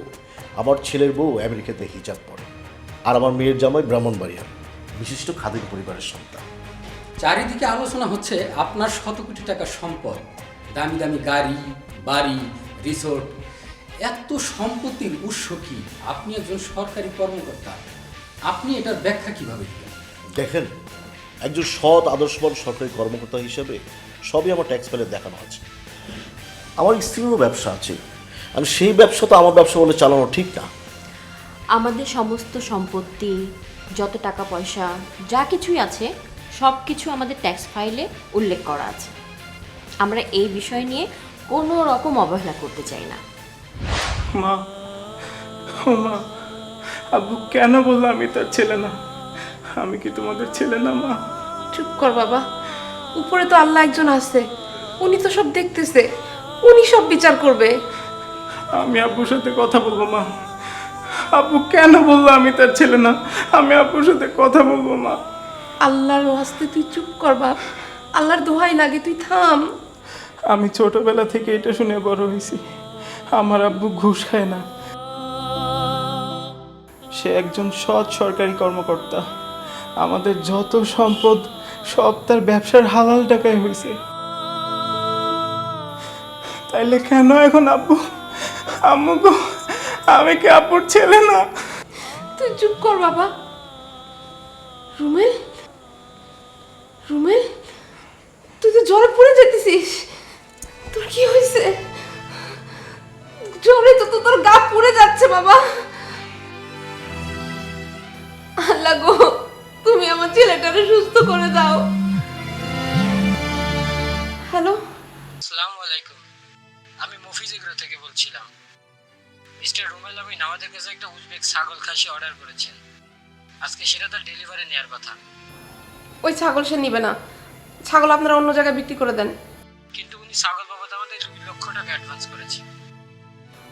আমার ছেলের বউ আমেরিকাতে হিজাব পরে। আর আমার মেয়ের জামাই ব্রাহ্মণবাড়িয়া, বিশিষ্ট খাদিম পরিবারের সন্তান। চারিদিকে আলোচনা হচ্ছে আপনার শত কোটি টাকার সম্পদ, দামি দামি গাড়ি, বাড়ি, রিসোর্ট। এত সম্পত্তির উৎস কি? আপনি একজন সরকারি কর্মকর্তা, আপনি এটার ব্যাখ্যা কিভাবে দিবেন? দেখেন, একজন সৎ আদর্শবান সরকারি কর্মকর্তা হিসেবে সবই আমার ট্যাক্স ফাইলে দেখানো আছে। আমার স্ত্রীরও ব্যবসা আছে, আমি সেই ব্যবসা তো আমার ব্যবসা বলে চালানো ঠিক না। আমাদের সমস্ত সম্পত্তি, যত টাকা পয়সা, যা কিছুই আছে সব কিছু আমাদের ট্যাক্স ফাইলে উল্লেখ করা আছে। আমরা এই বিষয় নিয়ে কোনো রকম অবহেলা করতে চাই না। মা, ও মা, আব্বু কেন বললো আমি তার ছেলে না? আমি কি তোমাদের ছেলে না মা? চুপ কর বাবা, উপরে তো আল্লাহ একজন আছে, উনি তো সব দেখতেছে, উনি সব বিচার করবে। আমি আব্বুর সাথে কথা বলবো মা। আব্বু কেন বললো আমি তার ছেলে না? আমি আব্বুর সাথে কথা বলবো মা। আল্লাহর ওয়াস্তে তুই চুপ কর বাপ, আল্লাহর দোহাই লাগে, তুই থাম। আমি ছোটবেলা থেকে এটা শুনে বড় হয়েছি, আমার আব্বু ঘুষ খায় না। সে একজন সৎ সরকারি কর্মকর্তা। আমাদের যত সম্পদ সব তার ব্যবসার হালাল টাকায় হয়েছে। তাইলে কেন এখন আব্বু, আম্মু গো, আমি কি আব্বুর ছেলে না? তুই চুপ কর বাবা। রুমেল, রুমেল, তুই তো জ্বরে পড়ে যেতেছিস, তোর কি হয়েছে? জ্বরে তো তোর গা পুড়ে যাচ্ছে বাবা। আল্লাহ গো, তুমি আমার ছেলেটাকে সুস্থ করে দাও। হ্যালো, আসসালামু আলাইকুম, আমি মফিজ এগ্রো থেকে বলছিলাম। মিস্টার রুমেল, আমি আমাদের কাছে একটা উজবেক ছাগল খাসি অর্ডার করেছেন, আজকে সেটা তার ডেলিভারি নেওয়ার কথা। ওই ছাগল সে নিবে না, ছাগল আপনারা অন্য জায়গায় বিক্রি করে দেন। কিন্তু উনি ছাগল বাবদ আমাদের 2 লক্ষ টাকা অ্যাডভান্স করেছে।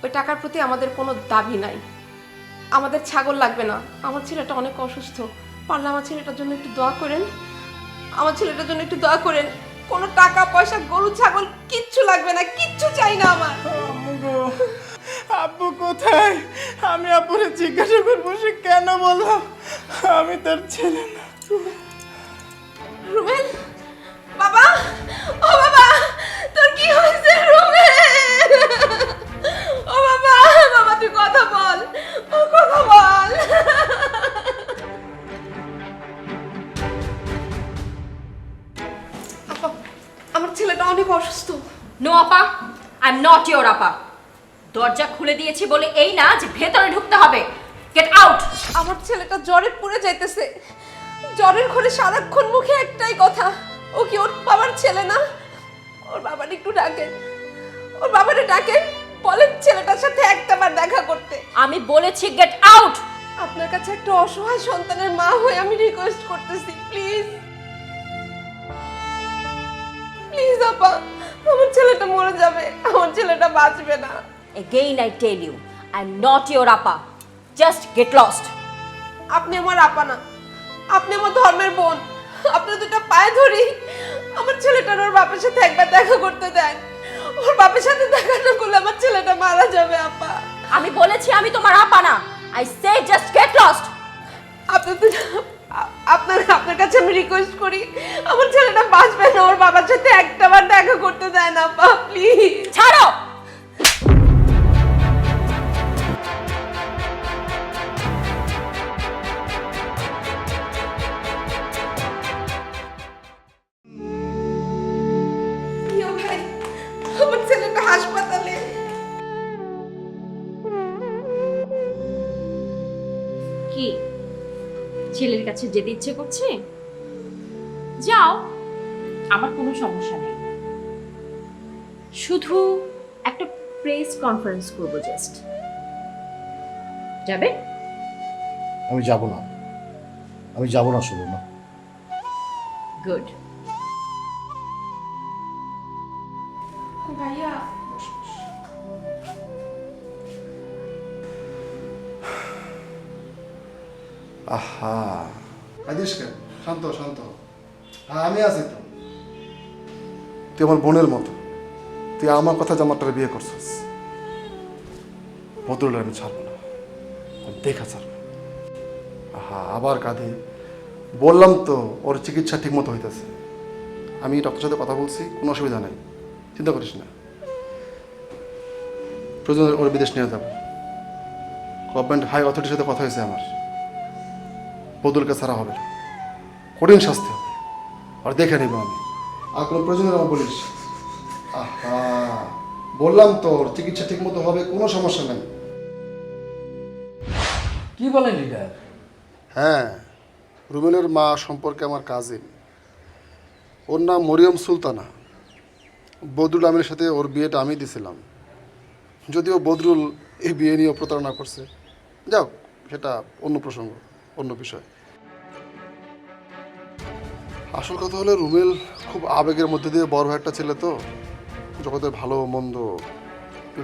ওই টাকার প্রতি আমাদের কোনো দাবি নাই, আমাদের ছাগল লাগবে না। আমার ছেলেটা অনেক অসুস্থ, পারলে আমার ছেলেটার জন্য একটু দোয়া করেন, আমার ছেলেটার জন্য একটু দোয়া করেন। কোনো টাকা পয়সা, গরু ছাগল কিচ্ছু লাগবে না, কিচ্ছু চাই না আমার। আম্মু গো, আব্বু কোথায়? আমি আব্বুরে জিজ্ঞাসা করবো সে কেন বললো আমি তার ছেলে না। রুমেল বাবা, ও বাবা, তোর কি হয়েছে রুমেল? ও বাবা, বাবা তুই কথা বল, ও কথা বল। আপা, আমার ছেলেটা অনেক অসুস্থ। নো আপা, আই এম নট ইওর আপা। দরজা খুলে দিয়েছি বলে এই না যে ভেতরে ঢুকতে হবে। Get out. আমার ছেলেটা জ্বরে পুড়ে যাইতেছে, জ্বরের ঘরে সারাক্ষণ মুখে একটাই কথা, ও কি ওর বাবার ছেলে না? ওর বাবার একটু ডাকেন, ওর বাবারে ডাকেন, বলেন ছেলেটার সাথে একটাবার দেখা করতে। আমি বলেছি গেট আউট। আপনার কাছে একটা অসহায় সন্তানের মা হয়ে আমি রিকোয়েস্ট করতেছি, প্লিজ প্লিজ আপা, আমার ছেলেটা মরে যাবে, আমার ছেলেটা বাঁচবে না। Again I tell you, I'm not your appa. Just get lost. আপনি আমার আপা না, আপনি আমার ধর্মের বোন। আপনার দুটো পায়ে ধরি, আমার ছেলেটার ওর বাপের সাথে একবার দেখা করতে দেন। ওর বাপের সাথে দেখা না করলে আমার ছেলেটা মারা যাবে আপা। আমি বলেছি আমি তোমার আপা না। I say just get lost. আপনার কাছে আমি রিকোয়েস্ট করি, আমার ছেলেটা বাঁচবে না, ওর বাবার সাথে একটাবার দেখা করতে দেয় না আপা, প্লিজ। ছাড়ো। প্রিয় ভাই, আমার ছেলেটা হাসপাতালে। কি ছেলের কাছে যেতে ইচ্ছে করছে? যাও, আমার কোনো সমস্যা নেই। শুধু একটা প্রেস কনফারেন্স করব, জাস্ট। যাবে? আমি যাব না, আমি যাব না শুধু না। গুড। ভাইয়া, আহা, কাঁদিস কেন? শান্ত হ, শান্ত হ। হ্যাঁ, আমি আছি তো। তুই আমার বোনের মতো, তুই আমার কথা জামাটারে বিয়ে করছিস। বদরুল আমি ছাড়বো না, আমি দেখা ছাড়বো। আহা, আবার কাঁদি। বললাম তো ওর চিকিৎসা ঠিক মতো হইতেছে। আমি ডক্টরের সাথে কথা বলছি, কোনো অসুবিধা নেই, চিন্তা করিস না। প্রয়োজন ওর বিদেশ নিয়ে যাবো। গভর্নমেন্ট হাই অথরিটির সাথে কথা হয়েছে আমার। বদরুলকে ছাড়া হবে না, কঠিন শাস্তি হবে, আর দেখে নেব আমি। আর কোনো প্রয়োজন হলে আমার বলিস। আহা, বললাম তো ওর চিকিৎসা ঠিক মতো হবে, কোনো সমস্যা নেই। কি বলেন লিডার? হ্যাঁ, রুবেলের মা সম্পর্কে আমার কাজিন, ওর নাম মরিয়ম সুলতানা। বদরুল আমিনের সাথে ওর বিয়েটা আমি দিছিলাম, যদিও বদরুল এই বিয়ে নিয়ে প্রতারণা করছে। যাও, সেটা অন্য প্রসঙ্গ, অন্য বিষয়। আসল কথা হলো রুবেল খুব আবেগের মধ্যে দিয়ে বড় একটা ছেলে তো, জগতের ভালো মন্দ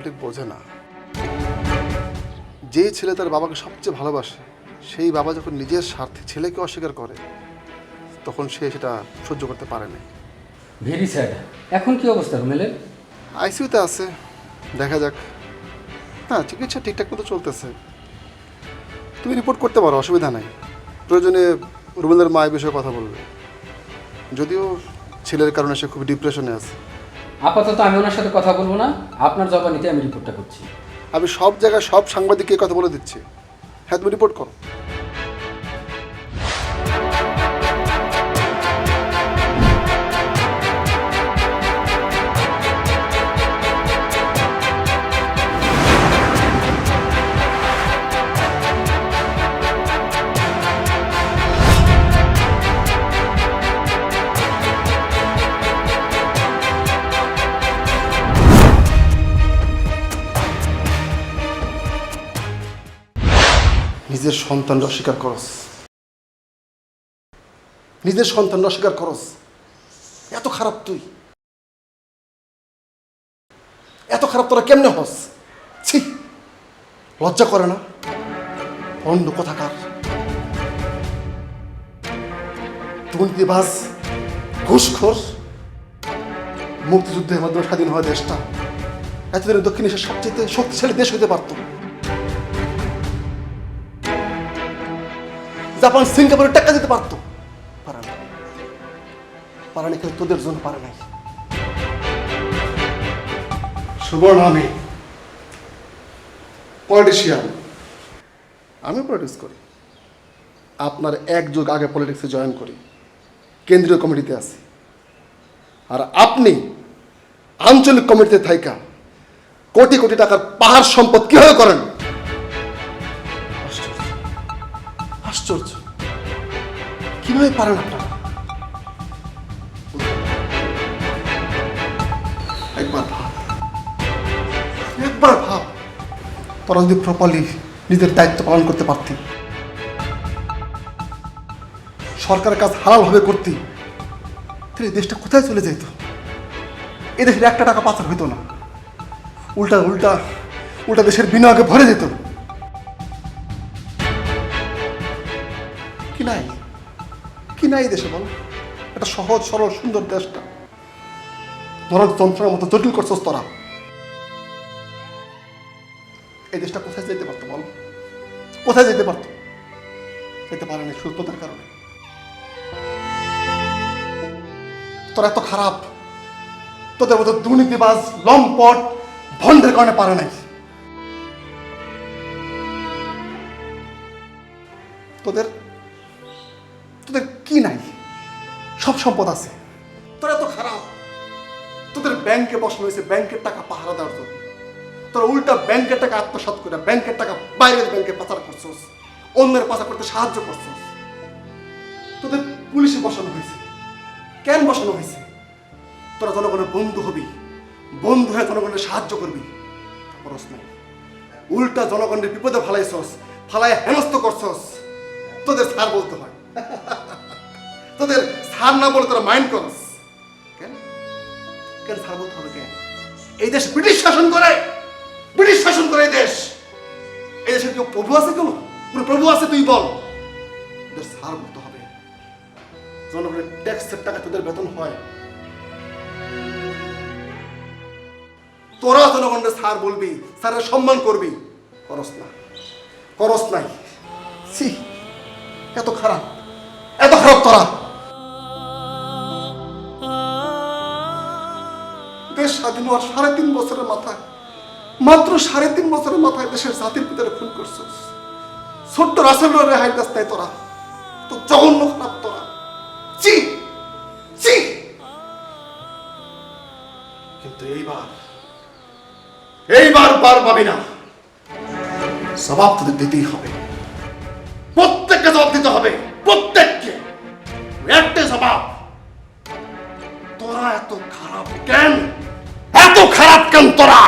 ঠিক বোঝে না। যে ছেলে তার বাবাকে সবচেয়ে ভালোবাসে, সেই বাবা যখন নিজের স্বার্থে ছেলেকে অস্বীকার করে, তখন সে সেটা সহ্য করতে পারে না। Very sad. এখন কি অবস্থা রুমেলের? আইসিইউতে আছে, দেখা যাক। হ্যাঁ, চিকিৎসা ঠিকঠাক মতো চলতেছে। তুমি রিপোর্ট করতে পারো, অসুবিধা নাই। প্রয়োজনে রুবেলের মা এই বিষয়ে কথা বলবে, যদিও ছেলের কারণে সে খুব ডিপ্রেশনে আছে। আপাতত আমি ওনার সাথে কথা বলবো না, আপনার জবানিতে আমি রিপোর্টটা করছি। আমি সব জায়গায় সব সাংবাদিককে কথা বলে দিচ্ছি। হ্যাঁ, তুমি রিপোর্ট করো। নিজের সন্তান অস্বীকার করস, নিজের সন্তান অস্বীকার করস। এত খারাপ তুই, এত খারাপ তোরা কেমনে হস? ছি, লজ্জা করে না? অন্য কথাকার দুর্নীতিবাজ, ঘুষখোর। মুক্তিযুদ্ধের মাধ্যমে স্বাধীন হওয়া দেশটা এতদিনে দক্ষিণ এশিয়ার সবচেয়ে শক্তিশালী দেশ হতে পারত। জাপান সিঙ্গাপুরে টাকা দিতে পারতো, পারে না। পারানি খেলে তোদের জন্য পারে নাই। সুবর্ণ, আমি পলিটিশিয়ান, আমি পলিটিক্স করি। আপনার এক যুগ আগে পলিটিক্সে জয়েন করি, কেন্দ্রীয় কমিটিতে আছি। আর আপনি আঞ্চলিক কমিটিতে থাইকা কোটি কোটি টাকার পাহাড় সম্পদ কিভাবে করেন? আশ্চর্য, আশ্চর্য, কিভাবে পারেন আপনারা? একবার ভাব, একবার ভাব, তোরা যদি প্রপারলি নিজের দায়িত্ব পালন করতে পারতি, সরকারের কাজ হালালভাবে করতি, তাহলে এই দেশটা কোথায় চলে যেত? এই দেশের একটা টাকা পাচার হইতো না, উল্টা উল্টা উল্টা দেশের বিনিয়োগে ভরে যেত। কি নাই, কি নাই দেশে বল? একটা সহজ সরল সুন্দর দেশটা নরক যন্ত্রণার মতো জটিল করছস তোরা। এই দেশটা কোথায় যেতে পারতো বল? কোথায় যেতে পারতো? যেতে পারেনি শুধু তোদের কারণে। তোরা এত খারাপ, তোদের মতো দুর্নীতিবাজ লম্পট ভণ্ডের কারণে পারে নাই। তোদের তোদের কি নাই? সব সম্পদ আছে। তোরা এত খারাপ, তোদের ব্যাংকে বসানো হয়েছে ব্যাংকের টাকা পাহারা দেওয়ার জন্য। তোরা উল্টা ব্যাংকের টাকা আত্মসাৎ করে ব্যাংকের টাকা বাইরের ব্যাংকে পাচার করছস, অন্যের পাচার করতে সাহায্য করছস। তোদের পুলিশে বসানো হয়েছে। কেন বসানো হয়েছে? তোরা জনগণের বন্ধু হবি, বন্ধু হয়ে জনগণের সাহায্য করবি। খরচ নাই, উল্টা জনগণের বিপদে ফালাইছস, ফালায় হেনস্থ করছস। তোদের স্যার বলতে হয়, তোদের স্যার না বলে তোরা মাইন্ড করস। কেন কেন স্যার বলতে হবে? কেন? এই দেশ ব্রিটিশ শাসন করে, ব্রিটিশ শাসন করে এই দেশ। এই দেশের কেউ প্রভু আছে? কেউ কোনো প্রভু আছে? তুই বল। তোদের স্যার বলতে হবে। জনগণের ট্যাক্সের টাকা তোদের বেতন হয়। তোরা জনগণের স্যার বলবি, স্যারের সম্মান করবি। করস না, করস নাই। ছি, এত খারাপ, এত খারাপ তোরা। দেশ স্বাধীন হওয়ার 3.5 বছরের মাথায়, মাত্র 3.5 বছরের মাথায় দেশের জাতির পিতারে খুন করছিস। ছোট্ট রাসেলের রেহাই দাস নাই তোরা। তো জঘন্য খারাপ তোরা। ছি ছি। কিন্তু এইবার বার পাবি না। জবাব তোদের দিতেই হবে, প্রত্যেককে জবাব দিতে হবে, প্রত্যেককে। একটাই জবাব, তোরা এত খারাপ কেন? এত খারাপ কেন তোরা?